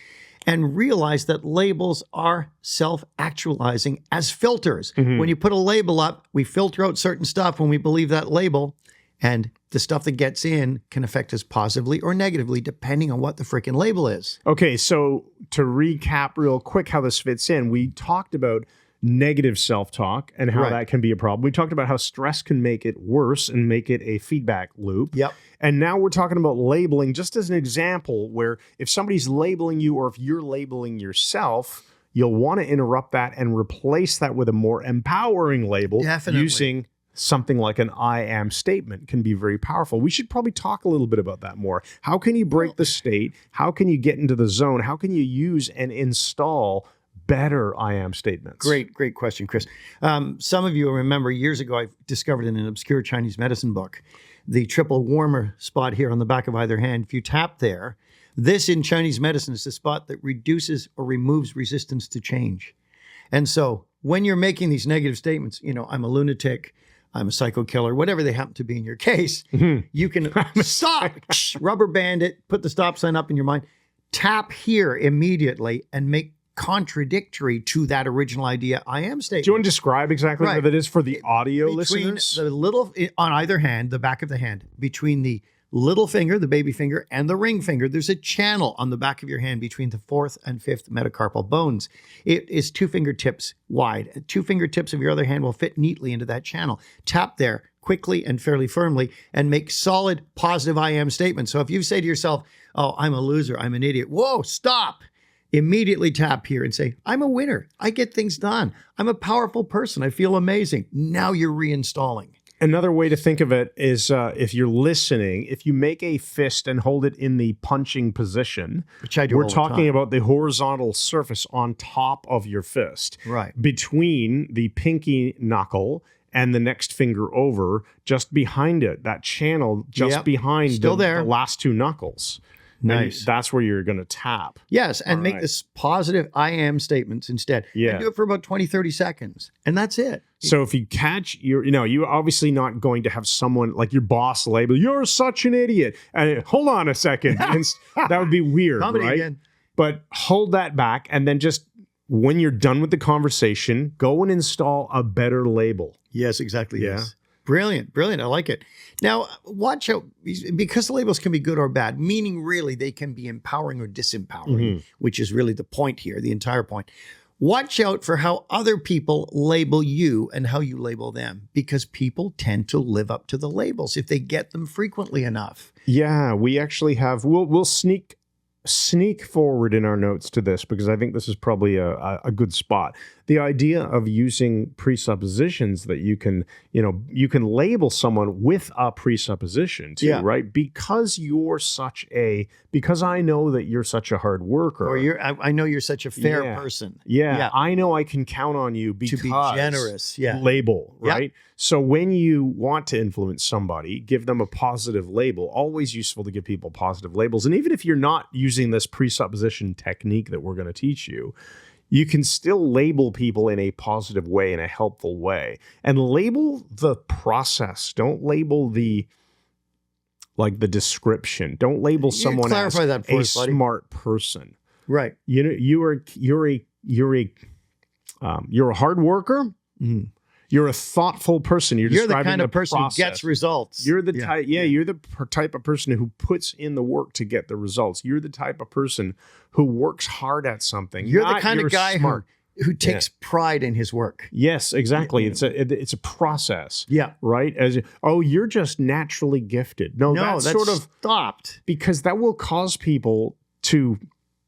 and realize that labels are self-actualizing as filters. When you put a label up, we filter out certain stuff when we believe that label, and the stuff that gets in can affect us positively or negatively, depending on what the freaking label is. Okay, so to recap real quick how this fits in, we talked about negative self-talk and how that can be a problem. We talked about how stress can make it worse and make it a feedback loop. Yep. And now we're talking about labeling, just as an example, where if somebody's labeling you or if you're labeling yourself, you'll want to interrupt that and replace that with a more empowering label. Definitely. Using something like an I am statement can be very powerful. We should probably talk a little bit about that more. How can you break the state? How can you get into the zone? How can you use and install better I am statements? Great question, Chris. Some of you remember years ago, I discovered in an obscure Chinese medicine book, the triple warmer spot here on the back of either hand. If you tap there, this in Chinese medicine is the spot that reduces or removes resistance to change. And so when you're making these negative statements, I'm a lunatic, I'm a psycho killer, whatever they happen to be in your case, you can stop, rubber band it, put the stop sign up in your mind, tap here immediately and make contradictory to that original idea I am statement. Do you want to describe exactly Right. what that is for the audio Between listeners? the little, on either hand, the back of the hand, between the little finger, the baby finger, and the ring finger, there's a channel on the back of your hand between the fourth and fifth metacarpal bones. It is 2 fingertips wide. 2 fingertips of your other hand will fit neatly into that channel. Tap there quickly and fairly firmly and make solid, positive I am statements. So if you say to yourself, oh, I'm a loser, I'm an idiot, whoa, stop. Immediately tap here and say, I'm a winner. I get things done. I'm a powerful person. I feel amazing. Now you're reinstalling. Another way to think of it is if you're listening, if you make a fist and hold it in the punching position, Which I do we're all the talking time. about the horizontal surface on top of your fist. Right. Between the pinky knuckle and the next finger over, just behind it, that channel just Yep. behind Still there. the last 2 knuckles. Nice. And that's where you're going to tap. Yes, and All make right. this positive I am statements instead. Yeah. And do it for about 20, 30 seconds. And that's it. So if you catch you're obviously not going to have someone like your boss label, you're such an idiot. And hold on a second. That would be weird, Comedy right? again. But hold that back and then just when you're done with the conversation, go and install a better label. Yes, exactly. Yeah. Yes. Brilliant. Brilliant. I like it. Now, watch out, because the labels can be good or bad, meaning really they can be empowering or disempowering, which is really the point here, the entire point. Watch out for how other people label you and how you label them, because people tend to live up to the labels if they get them frequently enough. Yeah, we actually have we'll sneak forward in our notes to this because I think this is probably a good spot. The idea of using presuppositions that you can label someone with a presupposition too, Yeah. right? Because I know that you're such a hard worker. Or I know you're such a fair Yeah. person. Yeah, I know I can count on you because To be generous. Yeah. label, Yep. right? So when you want to influence somebody, give them a positive label. Always useful to give people positive labels. And even if you're not using this presupposition technique that we're going to teach you, you can still label people in a positive way, in a helpful way. And label the process. Don't label the description. Don't label someone as clarify that for a us, buddy. smart person. Right. You're a hard worker. Mhm. You're a thoughtful person. You're You're the describing kind of person process. who gets results. You're the type. Yeah, you're the type of person who puts in the work to get the results. You're the type of person who works hard at something. You're the not kind you're of guy smart. who takes pride in his work. Yes, exactly. It's a process. Yeah. Right. You're just naturally gifted. No, No, that's sort of stopped. because that will cause people to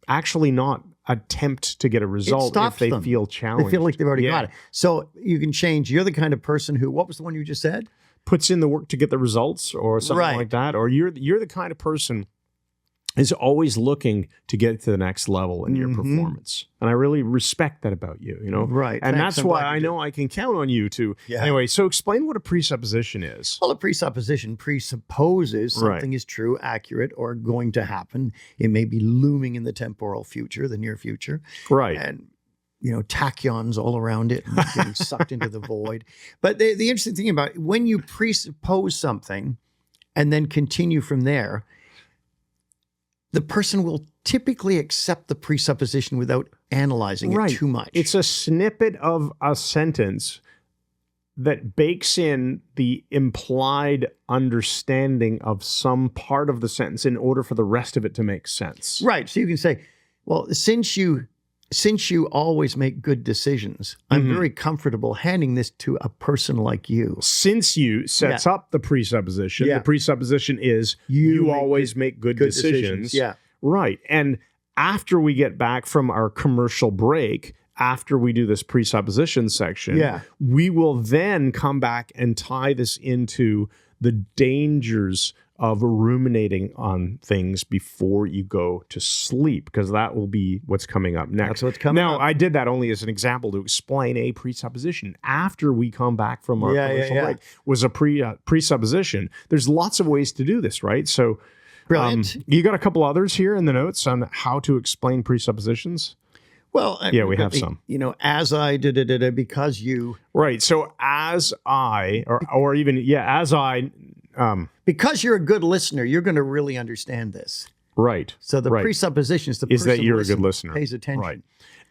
actually not attempt to get a result if stops they them. feel They challenged. feel like they've already Yeah. got it. So you can change. You're the kind of person who, what was the one you just said? Puts in the work to get the results or something Right. like that. Or you're the kind of person is always looking to get to the next level in your performance. And I really respect that about you, Right. And Thanks. that's I'm why glad you I do. know I can count on you to. Yeah. Anyway, so explain what a presupposition is. Well, a presupposition presupposes something is true, accurate, or going to happen. It may be looming in the temporal future, the near future. Right. And tachyons all around it and getting sucked into the void. But the interesting thing about it, when you presuppose something and then continue from there, the person will typically accept the presupposition without analyzing it too much. It's a snippet of a sentence that bakes in the implied understanding of some part of the sentence in order for the rest of it to make sense. right. So you can say, well, since you always make good decisions, I'm very comfortable handing this to a person like you. Since you sets up the presupposition, Yeah. the presupposition is You you make always make good decisions. Yeah. Right. And after we get back from our commercial break, after we do this presupposition section, we will then come back and tie this into the dangers of ruminating on things before you go to sleep, because that will be what's coming up next. That's what's coming up. I did that only as an example to explain a presupposition. After we come back from our commercial break was a presupposition. There's lots of ways to do this, right? So Brilliant. You got a couple others here in the notes on how to explain presuppositions? Well, we have some. As I did, because you. Right. So as I, or even, as I. Because you're a good listener, you're going to really understand this. Right. So the presuppositions, the is person that you're a listens, good listener. pays attention. Right.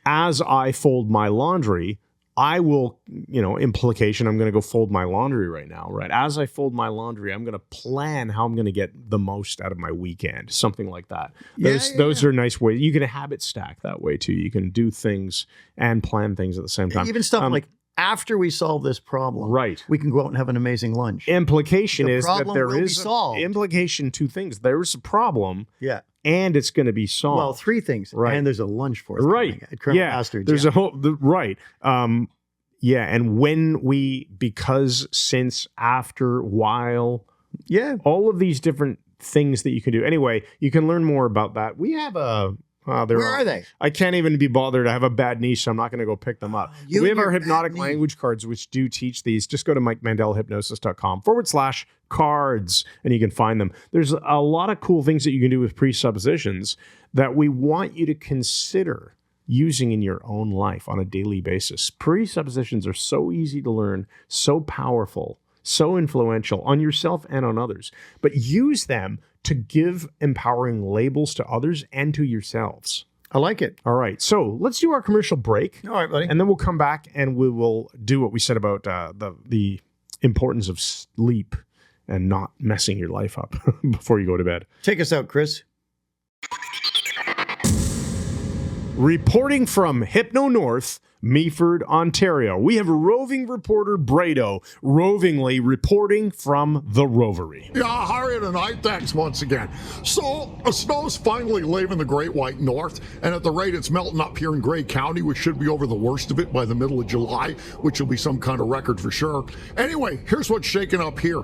As I fold my laundry, I will, implication, I'm going to go fold my laundry right now, right? As I fold my laundry, I'm going to plan how I'm going to get the most out of my weekend, something like that. Those are nice ways. You can habit stack that way too. You can do things and plan things at the same time. Even stuff like, after we solve this problem, right, we can go out and have an amazing lunch. Implication is that there is solved. Implication, two things. There's a problem. Yeah. And it's going to be solved. Well, three things. Right. And there's a lunch for us. Right. There's a whole, right. And when we, because, since, after, while. Yeah. All of these different things that you can do. Anyway, you can learn more about that. We have where are they? I can't even be bothered. I have a bad knee, so I'm not going to go pick them up. We have our hypnotic language cards, which do teach these. Just go to MikeMandelHypnosis.com/cards, and you can find them. There's a lot of cool things that you can do with presuppositions that we want you to consider using in your own life on a daily basis. Presuppositions are so easy to learn, so powerful, so influential on yourself and on others. But use them to give empowering labels to others and to yourselves. I like it. All right. So let's do our commercial break. All right, buddy. And then we'll come back and we will do what we said about the importance of sleep and not messing your life up before you go to bed. Take us out, Chris. Reporting from Hypno North, Meaford, Ontario, we have roving reporter Brado rovingly reporting from the Rovery. Yeah, Harriet and I, thanks once again. So, snow's finally leaving the Great White North, and at the rate it's melting up here in Grey County, we should be over the worst of it by the middle of July, which will be some kind of record for sure. Anyway, here's what's shaking up here.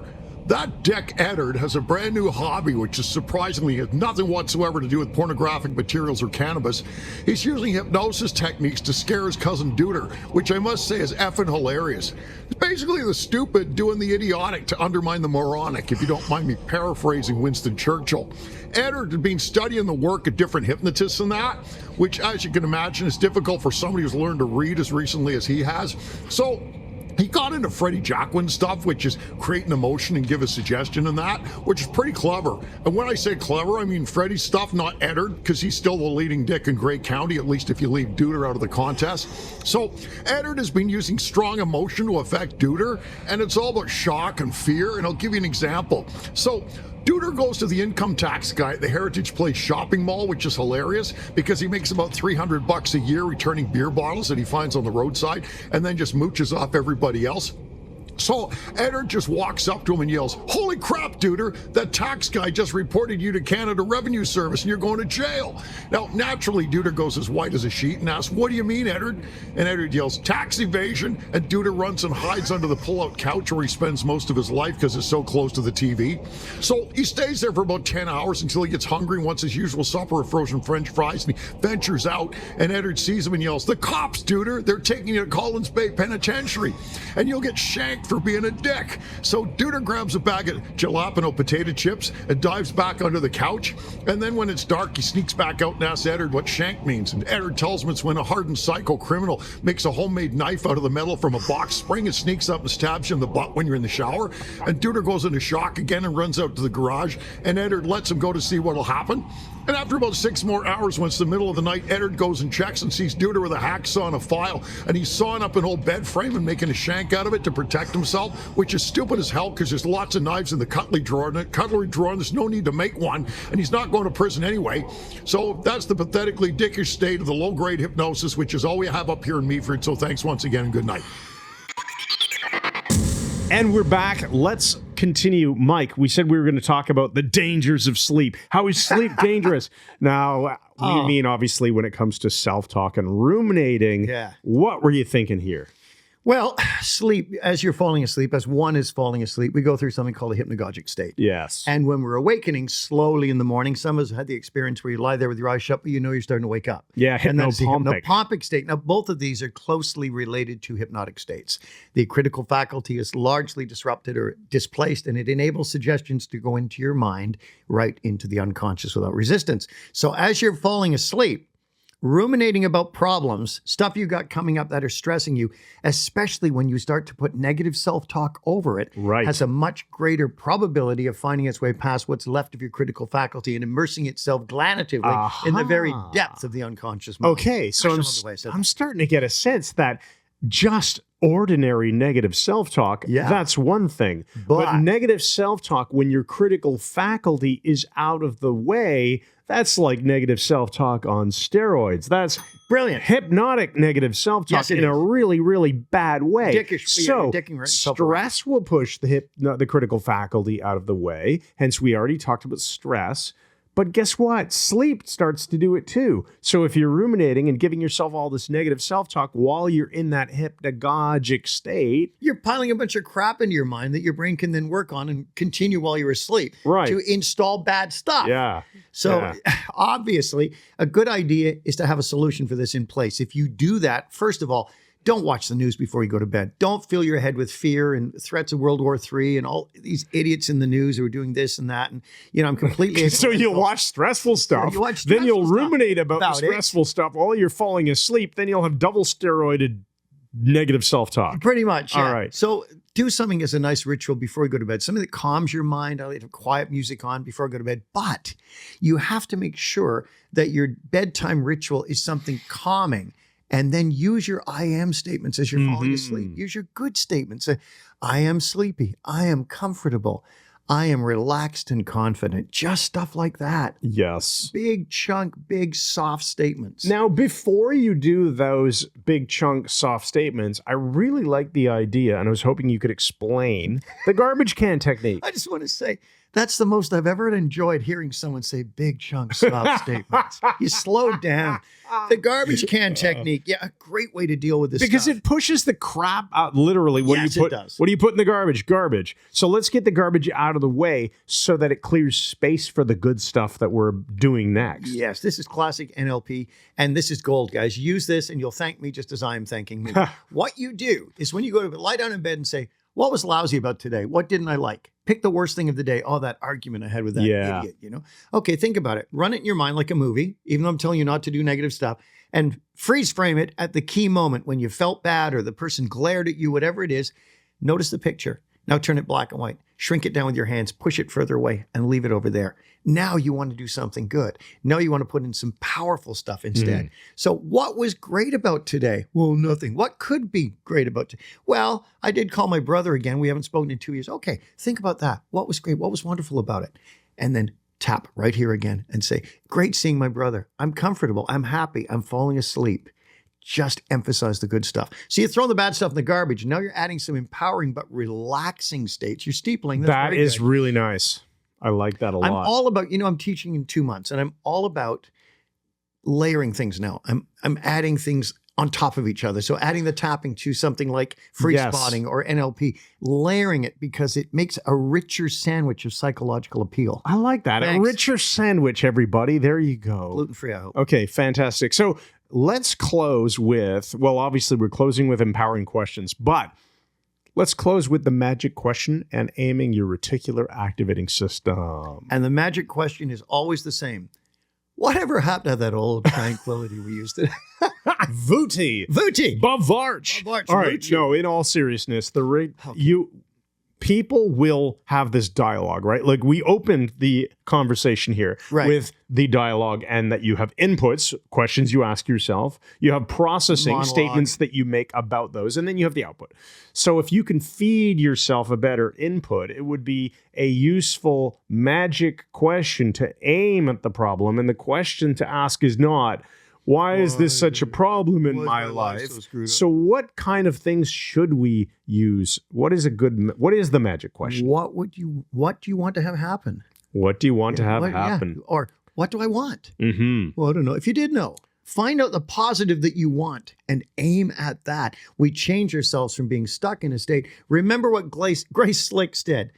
That Dick Eddard has a brand new hobby, which is surprisingly has nothing whatsoever to do with pornographic materials or cannabis. He's using hypnosis techniques to scare his cousin Duder, which I must say is effing hilarious. It's basically the stupid doing the idiotic to undermine the moronic, if you don't mind me paraphrasing Winston Churchill. Eddard had been studying the work of different hypnotists and that, which, as you can imagine, is difficult for somebody who's learned to read as recently as he has. So he got into Freddie Jacquin stuff, which is create an emotion and give a suggestion and that, which is pretty clever. And when I say clever, I mean Freddie's stuff, not Eddard, because he's still the leading dick in Grey County, at least if you leave Duder out of the contest. So Eddard has been using strong emotion to affect Duder, and it's all about shock and fear, and I'll give you an example. So Duder goes to the income tax guy at the Heritage Place shopping mall, which is hilarious because he makes about $300 a year returning beer bottles that he finds on the roadside and then just mooches off everybody else. So Eddard just walks up to him and yells, "Holy crap, Duder, that tax guy just reported you to Canada Revenue Service and you're going to jail." Now, naturally, Duder goes as white as a sheet and asks, "What do you mean, Eddard?" And Eddard yells, "Tax evasion," and Duder runs and hides under the pull-out couch where he spends most of his life because it's so close to the TV. So he stays there for about 10 hours until he gets hungry and wants his usual supper of frozen French fries, and he ventures out, and Eddard sees him and yells, "The cops, Duder, they're taking you to Collins Bay Penitentiary, and you'll get shanked for being a dick." So Duder grabs a bag of jalapeno potato chips and dives back under the couch, and then when it's dark he sneaks back out and asks Eddard what shank means, and Eddard tells him it's when a hardened psycho criminal makes a homemade knife out of the metal from a box spring and sneaks up and stabs you in the butt when you're in the shower. And Duder goes into shock again and runs out to the garage, and Eddard lets him go to see what'll happen. And after about 6 more hours, when it's the middle of the night, Eddard goes and checks and sees Duder with a hacksaw and a file, and he's sawing up an old bed frame and making a shank out of it to protect himself, which is stupid as hell because there's lots of knives in the cutlery drawer, and there's no need to make one, and he's not going to prison anyway. So that's the pathetically dickish state of the low-grade hypnosis, which is all we have up here in Meaford. So thanks once again and good night. And we're back. Let's continue. Mike, we said we were going to talk about the dangers of sleep. How is sleep dangerous? Now, we mean obviously when it comes to self-talk and ruminating. Yeah. What were you thinking here? Well, sleep, as you're falling asleep, as one is falling asleep, we go through something called a hypnagogic state. Yes. And when we're awakening slowly in the morning, some of us had the experience where you lie there with your eyes shut, but you know you're starting to wake up. Yeah, and that's the hypnopompic. hypnopompic state. Now, both of these are closely related to hypnotic states. The critical faculty is largely disrupted or displaced, and it enables suggestions to go into your mind, right into the unconscious without resistance. So as you're falling asleep, ruminating about problems, stuff you got coming up that are stressing you, especially when you start to put negative self-talk over it, has a much greater probability of finding its way past what's left of your critical faculty and immersing itself glanatively in the very depths of the unconscious mind. Okay, so I'm starting to get a sense that just ordinary negative self-talk, that's one thing. But negative self-talk, when your critical faculty is out of the way, that's like negative self-talk on steroids. That's brilliant. Hypnotic negative self-talk in a really, really bad way. Dickish, stress will push the critical faculty out of the way. Hence, we already talked about stress. But guess what? Sleep starts to do it too. So if you're ruminating and giving yourself all this negative self-talk while you're in that hypnagogic state, you're piling a bunch of crap into your mind that your brain can then work on and continue while you're asleep to install bad stuff. So obviously, a good idea is to have a solution for this in place. If you do that, first of all, don't watch the news before you go to bed. Don't fill your head with fear and threats of World War III and all these idiots in the news who are doing this and that. And, I'm completely... So you'll watch stressful stuff. Then you'll ruminate about the stressful stuff while you're falling asleep. Then you'll have double steroided negative self-talk. Pretty much, All right. So do something as a nice ritual before you go to bed. Something that calms your mind. I like to have quiet music on before I go to bed. But you have to make sure that your bedtime ritual is something calming. And then use your I am statements as you're falling asleep. Use your good statements. Say, I am sleepy. I am comfortable. I am relaxed and confident. Just stuff like that. Yes. Big chunk, big soft statements. Now, before you do those big chunk soft statements, I really like the idea, and I was hoping you could explain the garbage can technique. I just want to say, that's the most I've ever enjoyed hearing someone say big chunk soft statements. You slowed down. The garbage can technique, a great way to deal with this because stuff. It pushes the crap out. Literally, what it does. What do you put in the garbage? Garbage. So let's get the garbage out of the way so that it clears space for the good stuff that we're doing next. Yes, this is classic NLP, and this is gold, guys. Use this, and you'll thank me just as I'm thanking me. What you do is when you go to lie down in bed and say, what was lousy about today? What didn't I like? Pick the worst thing of the day. Oh, that argument I had with that idiot, Okay, think about it. Run it in your mind like a movie, even though I'm telling you not to do negative stuff, and freeze frame it at the key moment when you felt bad or the person glared at you, whatever it is. Notice the picture. Now turn it black and white. Shrink it down with your hands, push it further away, and leave it over there. Now you want to do something good. Now you want to put in some powerful stuff instead. So what was great about today? Well, nothing. What could be great about today? Well, I did call my brother again. We haven't spoken in 2 years. Okay, think about that. What was great? What was wonderful about it? And then tap right here again and say, great seeing my brother. I'm comfortable. I'm happy. I'm falling asleep. Just emphasize the good stuff. So you throw the bad stuff in the garbage. Now you're adding some empowering but relaxing states. You're steepling. That is really nice. I like that a lot. I'm all about, I'm teaching in 2 months, and I'm all about layering things now. I'm adding things on top of each other. So adding the tapping to something like free spotting or NLP, layering it because it makes a richer sandwich of psychological appeal. I like that. Thanks. A richer sandwich, everybody. There you go. Gluten-free, I hope. Okay, fantastic. So let's close with, well, obviously we're closing with empowering questions, but let's close with the magic question and aiming your reticular activating system. And the magic question is always the same. Whatever happened to that old tranquility we used to? Vuti. Bavarch. All right. Vuti. No, in all seriousness, people will have this dialogue, right? Like we opened the conversation here with the dialogue and that you have inputs, questions you ask yourself, you have processing statements that you make about those, and then you have the output. So if you can feed yourself a better input, it would be a useful magic question to aim at the problem. And the question to ask is not, why is this such a problem in my life? So what kind of things should we use? What is the magic question? What do you want to have happen? What do you want to have happen? Or what do I want? Well, I don't know. If you did know, find out the positive that you want and aim at that. We change ourselves from being stuck in a state. Remember what Grace Slick said.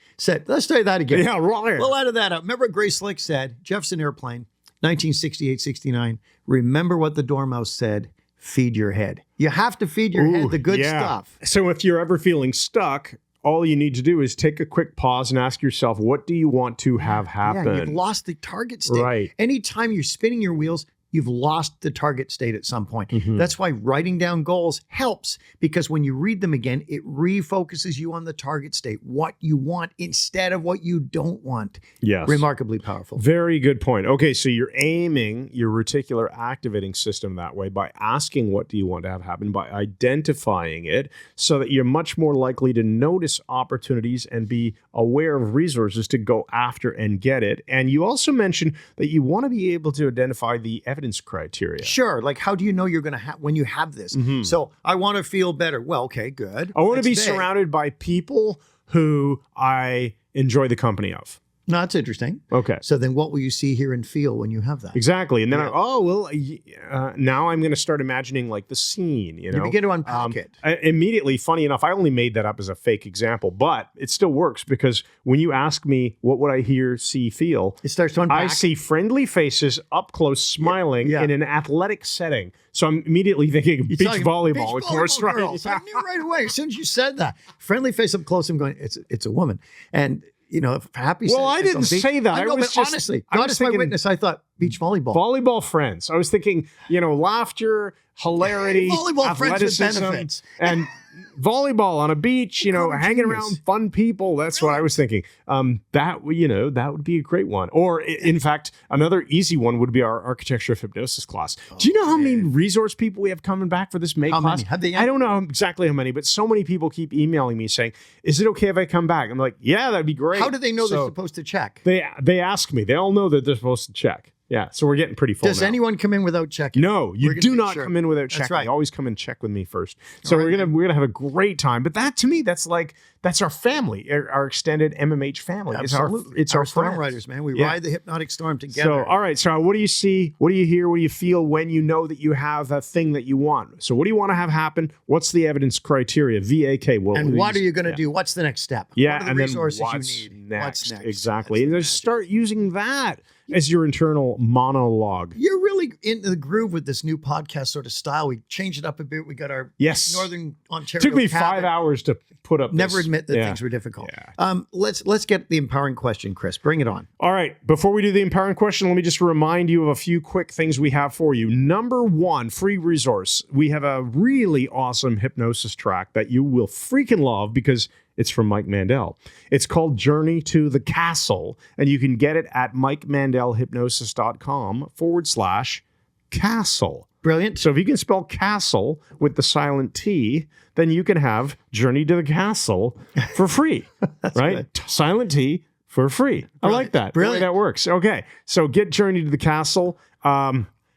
Let's try that again. Yeah, right. We'll edit that out. Remember what Grace Slick said. Jefferson Airplane. 1968-69. Remember what the Dormouse said, feed your head. You have to feed your head the good stuff. So if you're ever feeling stuck, all you need to do is take a quick pause and ask yourself, what do you want to have happen? Yeah, you've lost the target state. Right. Anytime you're spinning your wheels, you've lost the target state at some point. Mm-hmm. That's why writing down goals helps, because when you read them again, it refocuses you on the target state, what you want instead of what you don't want. Yes. Remarkably powerful. Very good point. Okay, so you're aiming your reticular activating system that way by asking what do you want to have happen, by identifying it, so that you're much more likely to notice opportunities and be aware of resources to go after and get it. And you also mentioned that you want to be able to identify the evidence criteria. Sure. Like, how do you know you're going to have when you have this? So I want to feel better. Well, okay, good. I want to That's be vague. surrounded by people who I enjoy the company of. No, that's interesting. Okay. So then what will you see, hear, and feel when you have that? Exactly. And then, Yeah. now I'm going to start imagining like the scene, you know. You begin to unpack it. Immediately, funny enough, I only made that up as a fake example, but it still works because when you ask me, what would I hear, see, feel? It starts to unpack. I see friendly faces up close smiling Yeah. in an athletic setting. So I'm immediately thinking of beach volleyball, of course, right? Girls. I knew right away as soon as you said that. Friendly face up close, I'm going, it's a woman. And you know, happy. Well, I didn't say that. I know, but honestly, God is my witness. I thought beach volleyball. Volleyball friends. I was thinking, you know, laughter, hilarity, Volleyball friends with athleticism, benefits. and volleyball on a beach, you know, hanging genius. around fun people. That's what I was thinking. That would be a great one. Or in fact, another easy one would be our architecture of hypnosis class. Do you know how many resource people we have coming back for this May How class? many? Have they- I don't know exactly how many, but so many people keep emailing me saying, "Is it okay if I come back?" I'm like, "Yeah, that'd be great." How do they know they're So supposed to check? They ask me. They all know that they're supposed to check. Yeah, so we're getting pretty full Does now. anyone come in without checking? No, We're you gonna do make not sure. come in without That's checking. right. You always come and check with me first. So All right, we're gonna have a great time. But that to me, that's our family, our extended MMH family. Absolutely. It's our storm friends. riders, man. We Yeah. ride the hypnotic storm together. So all right, so what do you see? What do you hear? What do you feel when you know that you have a thing that you want? So what do you want to have happen? What's the evidence criteria? VAK. Well, and what are you going to do? What's the next step? Yeah, what are the and resources then what's you need? next? What's next? Exactly. That's the And just magic. start using that as your internal monologue. You're really in the groove with this new podcast sort of style. We changed it up a bit. We got our Yes. Northern Ontario. Took me cabin. 5 hours to put up. Never this. admit that Yeah. things were difficult. Yeah. Let's get the empowering question, Chris. Bring it on. All right. Before we do the empowering question, let me just remind you of a few quick things we have for you. Number one, free resource. We have a really awesome hypnosis track that you will freaking love because it's from Mike Mandel. It's called Journey to the Castle, and you can get it at mikemandelhypnosis.com/castle. Brilliant. So if you can spell castle with the silent T, then you can have Journey to the Castle for free, right? good. Silent T for free. I like that. Brilliant. That works. Okay. So get Journey to the Castle.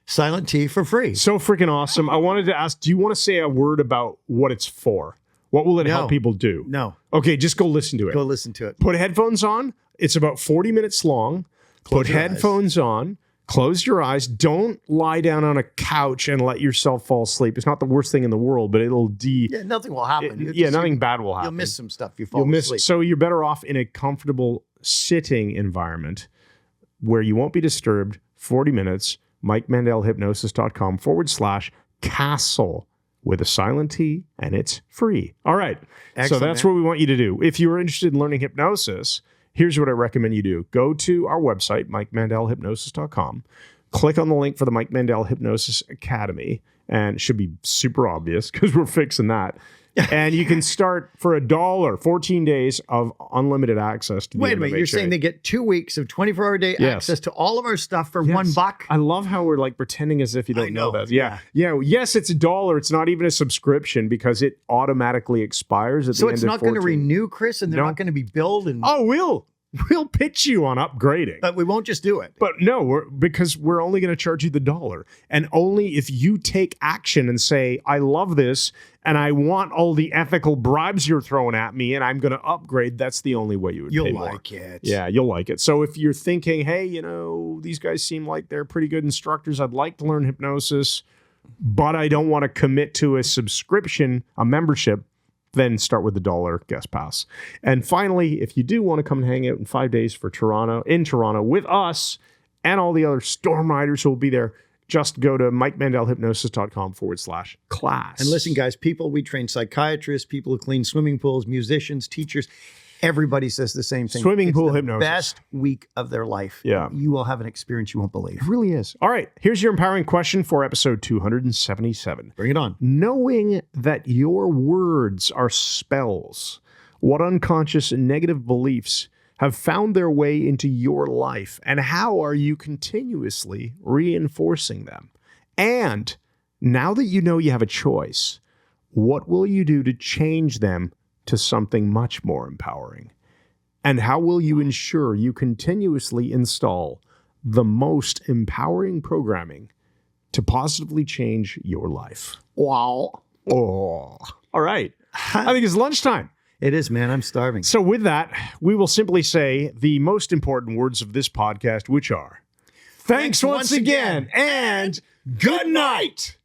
Silent T for free. So freaking awesome. I wanted to ask, do you want to say a word about what it's for? What will it No. help people do? No. Okay, just go listen to it. Go listen to it. Put headphones on. It's about 40 minutes long. Put your headphones on. Close your eyes. Don't lie down on a couch and let yourself fall asleep. It's not the worst thing in the world, but it'll Yeah, nothing will happen. nothing bad will happen. You'll miss some stuff. You fall asleep. So you're better off in a comfortable sitting environment where you won't be disturbed. 40 minutes. mikemandelhypnosis.com/castle with a silent T, and it's free. All right. Excellent, So that's man. what we want you to do. If you're interested in learning hypnosis, here's what I recommend you do. Go to our website, mikemandelhypnosis.com. Click on the link for the Mike Mandel Hypnosis Academy, and it should be super obvious because we're fixing that. And you can start for $1, 14 days of unlimited access to the Wait a minute. You're MMHA. saying they get 2 weeks of 24-hour day Yes. access to all of our stuff for Yes. $1? I love how we're like pretending as if you don't know know, that. Yeah. Yes, it's $1. It's not even a subscription because it automatically expires at So the it's end not of going to 14. renew, Chris, and they're No. not going to be billed. And Oh, we'll pitch you on upgrading. but we won't just do it. But no, because we're only going to charge you the $1. And only if you take action and say, I love this and I want all the ethical bribes you're throwing at me and I'm going to upgrade, that's the only way you would pay You'll more. like it. Yeah, you'll like it. So if you're thinking, hey, these guys seem like they're pretty good instructors. I'd like to learn hypnosis, but I don't want to commit to a subscription, a membership, then start with the $1 guest pass. And finally, if you do want to come and hang out in 5 days in Toronto with us and all the other storm riders who will be there, just go to mikemandelhypnosis.com/class. And listen, guys, we train psychiatrists, people who clean swimming pools, musicians, teachers. Everybody says the same thing. Swimming pool the hypnosis. Best week of their life. Yeah. You will have an experience you won't believe. It really is. All right. Here's your empowering question for episode 277. Bring it on. Knowing that your words are spells, what unconscious negative beliefs have found their way into your life, and how are you continuously reinforcing them? And now that you know you have a choice, what will you do to change them to something much more empowering? And how will you ensure you continuously install the most empowering programming to positively change your life? Wow. Oh, all right. I think it's lunchtime. It is, man. I'm starving. So with that, we will simply say the most important words of this podcast, which are, thanks once again, and good night.